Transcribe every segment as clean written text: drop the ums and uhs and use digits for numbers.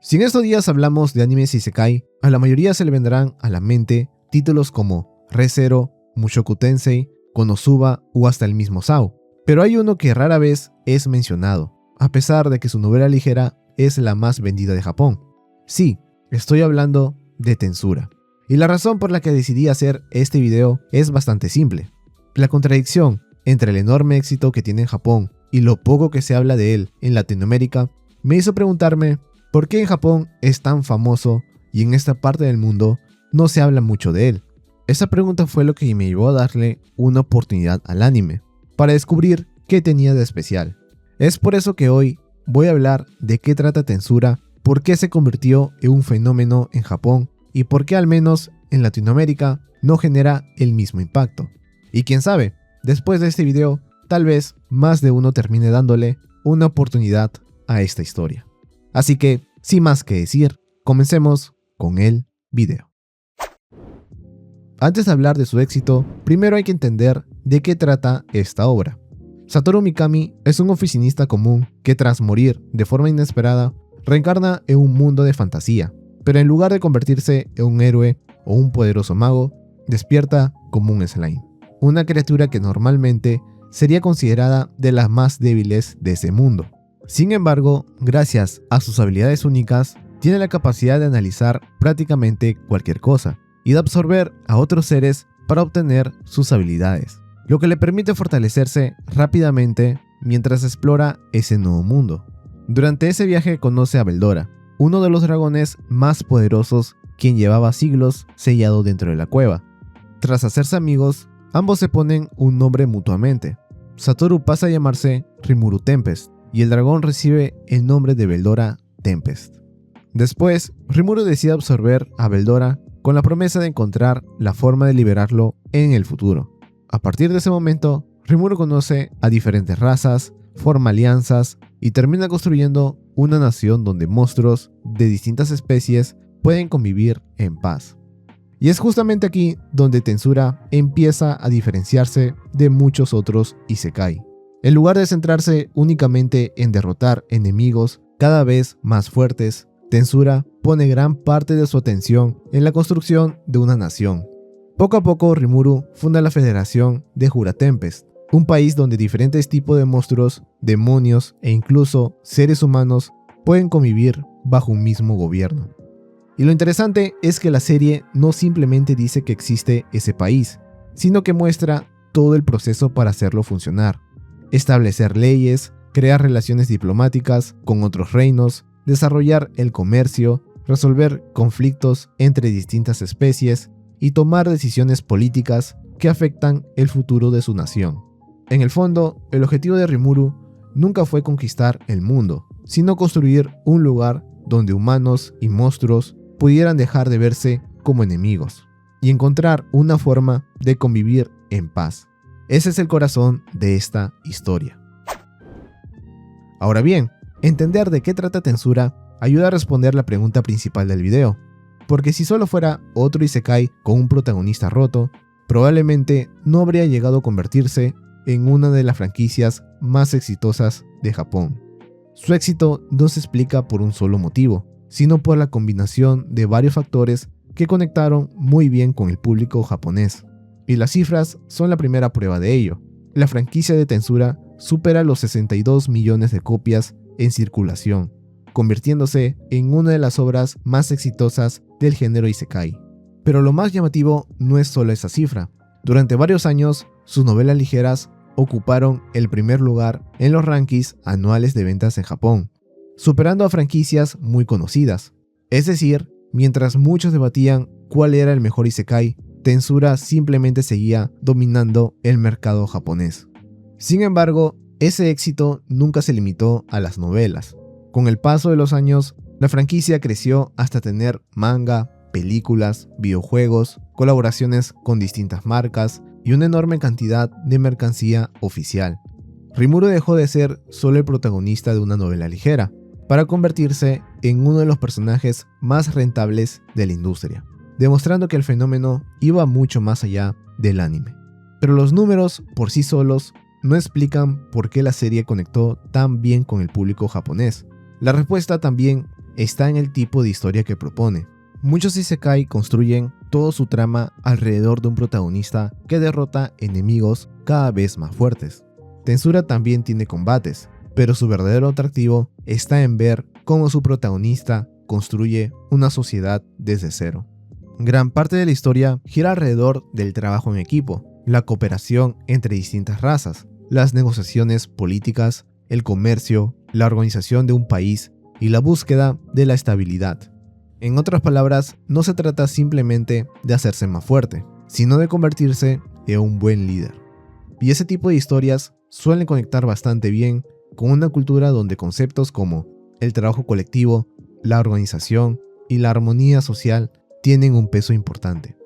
Si en estos días hablamos de animes isekai, a la mayoría se le vendrán a la mente títulos como Re:Zero, Mushoku Tensei, Konosuba o hasta el mismo SAO. Pero hay uno que rara vez es mencionado, a pesar de que su novela ligera es la más vendida de Japón. Sí, estoy hablando de Tensura. Y la razón por la que decidí hacer este video es bastante simple. La contradicción entre el enorme éxito que tiene en Japón y lo poco que se habla de él en Latinoamérica me hizo preguntarme por qué en Japón es tan famoso y en esta parte del mundo no se habla mucho de él. Esa pregunta fue lo que me llevó a darle una oportunidad al anime, para descubrir qué tenía de especial. Es por eso que hoy voy a hablar de qué trata Tensura, por qué se convirtió en un fenómeno en Japón y por qué al menos en Latinoamérica no genera el mismo impacto. Y quién sabe, después de este video, tal vez más de uno termine dándole una oportunidad a esta historia. Así que, sin más que decir, comencemos con el video. Antes de hablar de su éxito, primero hay que entender de qué trata esta obra. Satoru Mikami es un oficinista común que tras morir de forma inesperada, reencarna en un mundo de fantasía, pero en lugar de convertirse en un héroe o un poderoso mago, despierta como un slime, una criatura que normalmente sería considerada de las más débiles de ese mundo. Sin embargo, gracias a sus habilidades únicas, tiene la capacidad de analizar prácticamente cualquier cosa y de absorber a otros seres para obtener sus habilidades, lo que le permite fortalecerse rápidamente mientras explora ese nuevo mundo. Durante ese viaje conoce a Veldora, uno de los dragones más poderosos, quien llevaba siglos sellado dentro de la cueva. Tras hacerse amigos, ambos se ponen un nombre mutuamente. Satoru pasa a llamarse Rimuru Tempest, y el dragón recibe el nombre de Veldora Tempest. Después, Rimuru decide absorber a Veldora con la promesa de encontrar la forma de liberarlo en el futuro. A partir de ese momento, Rimuru conoce a diferentes razas, forma alianzas y termina construyendo una nación donde monstruos de distintas especies pueden convivir en paz. Y es justamente aquí donde Tensura empieza a diferenciarse de muchos otros isekai. En lugar de centrarse únicamente en derrotar enemigos cada vez más fuertes, Tensura pone gran parte de su atención en la construcción de una nación. Poco a poco Rimuru funda la Federación de Jura Tempest, un país donde diferentes tipos de monstruos, demonios e incluso seres humanos pueden convivir bajo un mismo gobierno. Y lo interesante es que la serie no simplemente dice que existe ese país, sino que muestra todo el proceso para hacerlo funcionar. Establecer leyes, crear relaciones diplomáticas con otros reinos, desarrollar el comercio, resolver conflictos entre distintas especies y tomar decisiones políticas que afectan el futuro de su nación. En el fondo, el objetivo de Rimuru nunca fue conquistar el mundo, sino construir un lugar donde humanos y monstruos pudieran dejar de verse como enemigos y encontrar una forma de convivir en paz. Ese es el corazón de esta historia. Ahora bien, entender de qué trata Tensura ayuda a responder la pregunta principal del video, porque si solo fuera otro isekai con un protagonista roto, probablemente no habría llegado a convertirse en una de las franquicias más exitosas de Japón. Su éxito no se explica por un solo motivo, sino por la combinación de varios factores que conectaron muy bien con el público japonés. Y las cifras son la primera prueba de ello. La franquicia de Tensura supera los 62 millones de copias en circulación, convirtiéndose en una de las obras más exitosas del género isekai. Pero lo más llamativo no es solo esa cifra. Durante varios años, sus novelas ligeras ocuparon el primer lugar en los rankings anuales de ventas en Japón, superando a franquicias muy conocidas. Es decir, mientras muchos debatían cuál era el mejor isekai, Tensura simplemente seguía dominando el mercado japonés. Sin embargo, ese éxito nunca se limitó a las novelas. Con el paso de los años, la franquicia creció hasta tener manga, películas, videojuegos, colaboraciones con distintas marcas y una enorme cantidad de mercancía oficial. Rimuru dejó de ser solo el protagonista de una novela ligera, para convertirse en uno de los personajes más rentables de la industria, demostrando que el fenómeno iba mucho más allá del anime. Pero los números por sí solos no explican por qué la serie conectó tan bien con el público japonés. La respuesta también está en el tipo de historia que propone. Muchos isekai construyen toda su trama alrededor de un protagonista que derrota enemigos cada vez más fuertes. Tensura también tiene combates, pero su verdadero atractivo está en ver cómo su protagonista construye una sociedad desde cero. Gran parte de la historia gira alrededor del trabajo en equipo, la cooperación entre distintas razas, las negociaciones políticas, el comercio, la organización de un país y la búsqueda de la estabilidad. En otras palabras, no se trata simplemente de hacerse más fuerte, sino de convertirse en un buen líder. Y ese tipo de historias suelen conectar bastante bien con una cultura donde conceptos como el trabajo colectivo, la organización y la armonía social tienen un peso importante.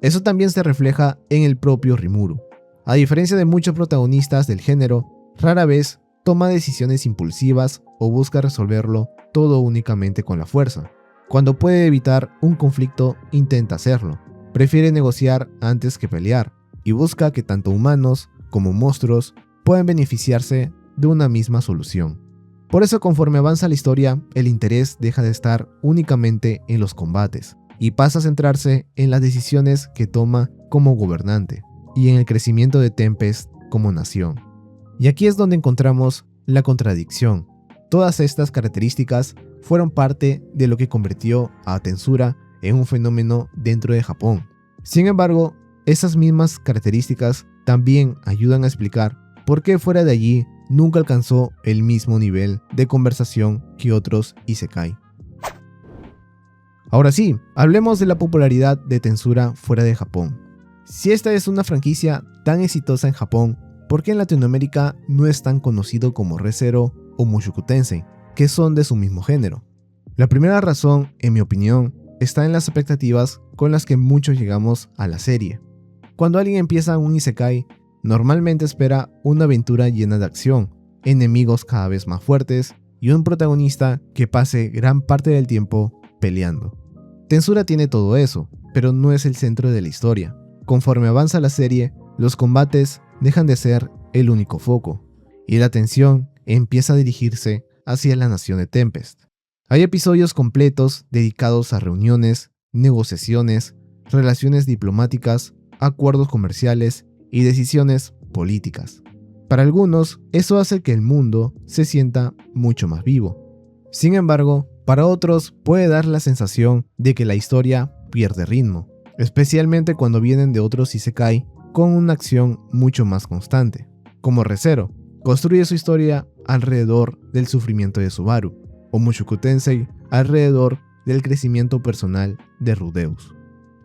Eso también se refleja en el propio Rimuru. A diferencia de muchos protagonistas del género, rara vez toma decisiones impulsivas o busca resolverlo todo únicamente con la fuerza. Cuando puede evitar un conflicto, intenta hacerlo. Prefiere negociar antes que pelear y busca que tanto humanos como monstruos puedan beneficiarse de una misma solución. Por eso, conforme avanza la historia, el interés deja de estar únicamente en los combates y pasa a centrarse en las decisiones que toma como gobernante y en el crecimiento de Tempest como nación. Y aquí es donde encontramos la contradicción. Todas estas características fueron parte de lo que convirtió a Tensura en un fenómeno dentro de Japón. Sin embargo, esas mismas características también ayudan a explicar por qué fuera de allí nunca alcanzó el mismo nivel de conversación que otros isekai. Ahora sí, hablemos de la popularidad de Tensura fuera de Japón. Si esta es una franquicia tan exitosa en Japón, ¿por qué en Latinoamérica no es tan conocido como Re:Zero o Mushoku Tensei, que son de su mismo género? La primera razón, en mi opinión, está en las expectativas con las que muchos llegamos a la serie. Cuando alguien empieza un isekai, normalmente espera una aventura llena de acción, enemigos cada vez más fuertes y un protagonista que pase gran parte del tiempo peleando. Tensura tiene todo eso, pero no es el centro de la historia. Conforme avanza la serie, los combates dejan de ser el único foco, y la atención empieza a dirigirse hacia la nación de Tempest. Hay episodios completos dedicados a reuniones, negociaciones, relaciones diplomáticas, acuerdos comerciales y decisiones políticas. Para algunos, eso hace que el mundo se sienta mucho más vivo. Sin embargo, para otros puede dar la sensación de que la historia pierde ritmo, especialmente cuando vienen de otros isekai con una acción mucho más constante, como Re:Zero. Construye su historia alrededor del sufrimiento de Subaru, o Mushoku Tensei alrededor del crecimiento personal de Rudeus.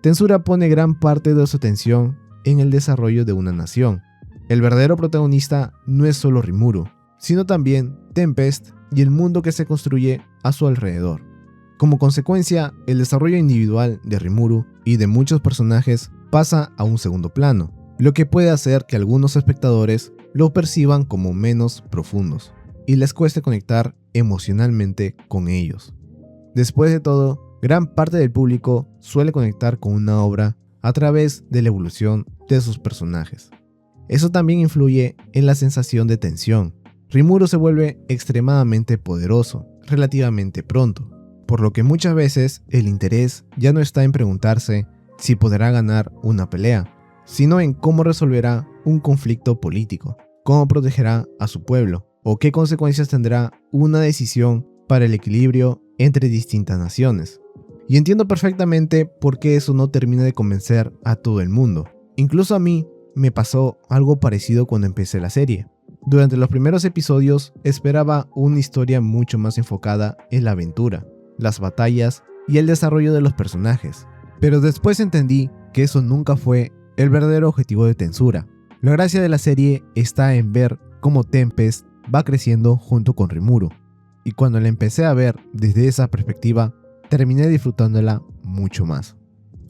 Tensura pone gran parte de su atención en el desarrollo de una nación. El verdadero protagonista no es solo Rimuru, sino también Tempest y el mundo que se construye a su alrededor. Como consecuencia, el desarrollo individual de Rimuru y de muchos personajes pasa a un segundo plano, lo que puede hacer que algunos espectadores lo perciban como menos profundos y les cueste conectar emocionalmente con ellos. Después de todo, gran parte del público suele conectar con una obra a través de la evolución de sus personajes. Eso también influye en la sensación de tensión. Rimuru se vuelve extremadamente poderoso relativamente pronto, por lo que muchas veces el interés ya no está en preguntarse si podrá ganar una pelea, sino en cómo resolverá un conflicto político, cómo protegerá a su pueblo o qué consecuencias tendrá una decisión para el equilibrio entre distintas naciones. Y entiendo perfectamente por qué eso no termina de convencer a todo el mundo. Incluso a mí me pasó algo parecido cuando empecé la serie. Durante los primeros episodios esperaba una historia mucho más enfocada en la aventura, las batallas y el desarrollo de los personajes. Pero después entendí que eso nunca fue el verdadero objetivo de Tensura. La gracia de la serie está en ver cómo Tempest va creciendo junto con Rimuru. Y cuando la empecé a ver desde esa perspectiva, terminé disfrutándola mucho más.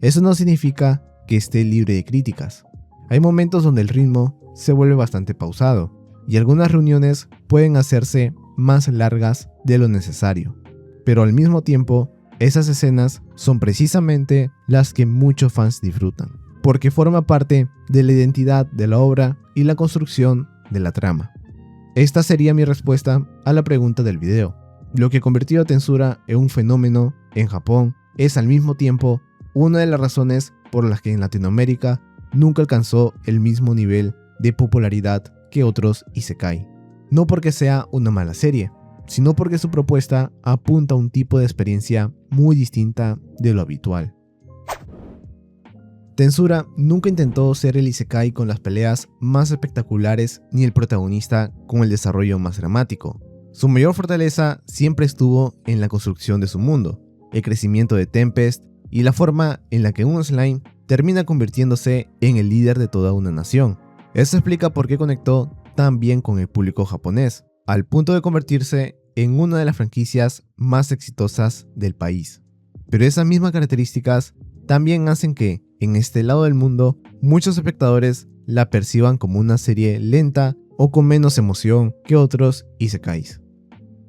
Eso no significa que esté libre de críticas. Hay momentos donde el ritmo se vuelve bastante pausado y algunas reuniones pueden hacerse más largas de lo necesario. Pero al mismo tiempo, esas escenas son precisamente las que muchos fans disfrutan, porque forma parte de la identidad de la obra y la construcción de la trama. Esta sería mi respuesta a la pregunta del video. lo que convirtió a Tensura en un fenómeno en Japón es al mismo tiempo una de las razones por las que en Latinoamérica nunca alcanzó el mismo nivel de popularidad que otros isekai. No porque sea una mala serie, sino porque su propuesta apunta a un tipo de experiencia muy distinta de lo habitual. Tensura nunca intentó ser el isekai con las peleas más espectaculares ni el protagonista con el desarrollo más dramático. Su mayor fortaleza siempre estuvo en la construcción de su mundo, el crecimiento de Tempest y la forma en la que un slime termina convirtiéndose en el líder de toda una nación. Eso explica por qué conectó tan bien con el público japonés, al punto de convertirse en una de las franquicias más exitosas del país. Pero esas mismas características también hacen que, en este lado del mundo, muchos espectadores la perciban como una serie lenta o con menos emoción que otros isekais.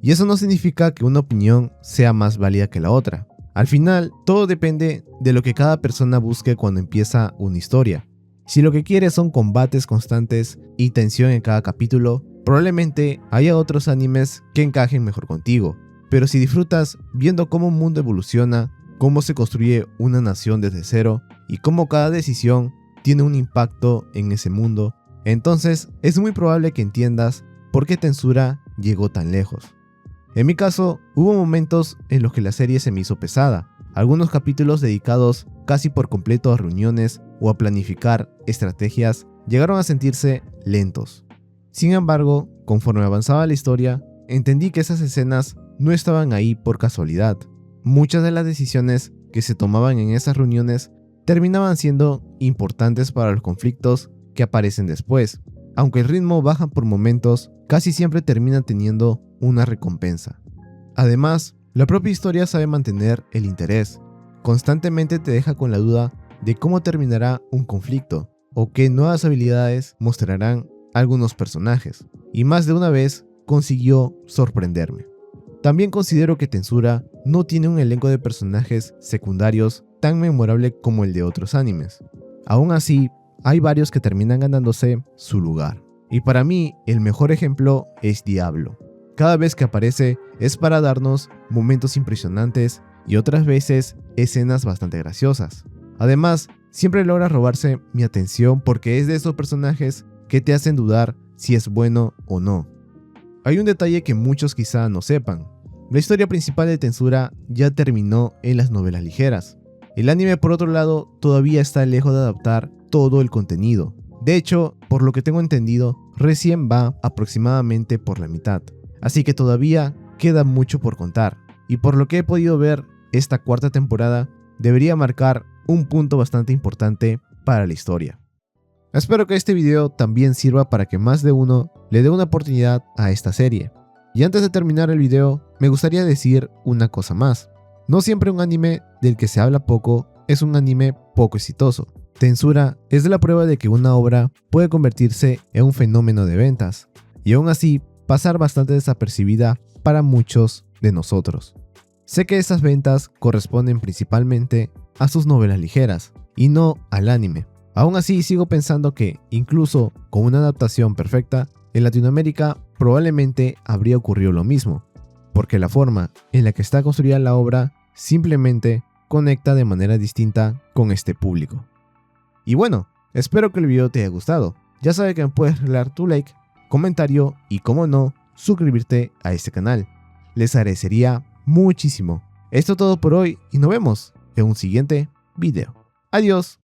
Y eso no significa que una opinión sea más válida que la otra. Al final, todo depende de lo que cada persona busque cuando empieza una historia. Si lo que quiere son combates constantes y tensión en cada capítulo, probablemente haya otros animes que encajen mejor contigo. Pero si disfrutas viendo cómo un mundo evoluciona, cómo se construye una nación desde cero y cómo cada decisión tiene un impacto en ese mundo, entonces es muy probable que entiendas por qué Tensura llegó tan lejos. En mi caso, hubo momentos en los que la serie se me hizo pesada, algunos capítulos dedicados casi por completo a reuniones o a planificar estrategias llegaron a sentirse lentos. Sin embargo, conforme avanzaba la historia, entendí que esas escenas no estaban ahí por casualidad. Muchas de las decisiones que se tomaban en esas reuniones terminaban siendo importantes para los conflictos que aparecen después. Aunque el ritmo baja por momentos, casi siempre termina teniendo una recompensa. Además, la propia historia sabe mantener el interés. Constantemente te deja con la duda de cómo terminará un conflicto o qué nuevas habilidades mostrarán algunos personajes. Y más de una vez consiguió sorprenderme. También considero que Tensura no tiene un elenco de personajes secundarios tan memorable como el de otros animes. Aún así, hay varios que terminan ganándose su lugar. Y para mí, el mejor ejemplo es Diablo. Cada vez que aparece es para darnos momentos impresionantes y otras veces escenas bastante graciosas. Además, siempre logra robarse mi atención porque es de esos personajes que te hacen dudar si es bueno o no. Hay un detalle que muchos quizá no sepan. La historia principal de Tensura ya terminó en las novelas ligeras. El anime, por otro lado, todavía está lejos de adaptar todo el contenido. De hecho, por lo que tengo entendido, recién va aproximadamente por la mitad. Así que todavía queda mucho por contar. Y por lo que he podido ver, esta cuarta temporada debería marcar un punto bastante importante para la historia. Espero que este video también sirva para que más de uno le dé una oportunidad a esta serie. Y antes de terminar el video, me gustaría decir una cosa más. No siempre un anime del que se habla poco es un anime poco exitoso. Tensura es la prueba de que una obra puede convertirse en un fenómeno de ventas, y aún así pasar bastante desapercibida para muchos de nosotros. Sé que esas ventas corresponden principalmente a sus novelas ligeras, y no al anime. Aún así sigo pensando que, incluso con una adaptación perfecta, en Latinoamérica probablemente habría ocurrido lo mismo, porque la forma en la que está construida la obra simplemente conecta de manera distinta con este público. Y bueno, espero que el video te haya gustado. Ya sabes que me puedes regalar tu like, comentario y, como no, suscribirte a este canal. Les agradecería muchísimo. Esto es todo por hoy y nos vemos en un siguiente video. Adiós.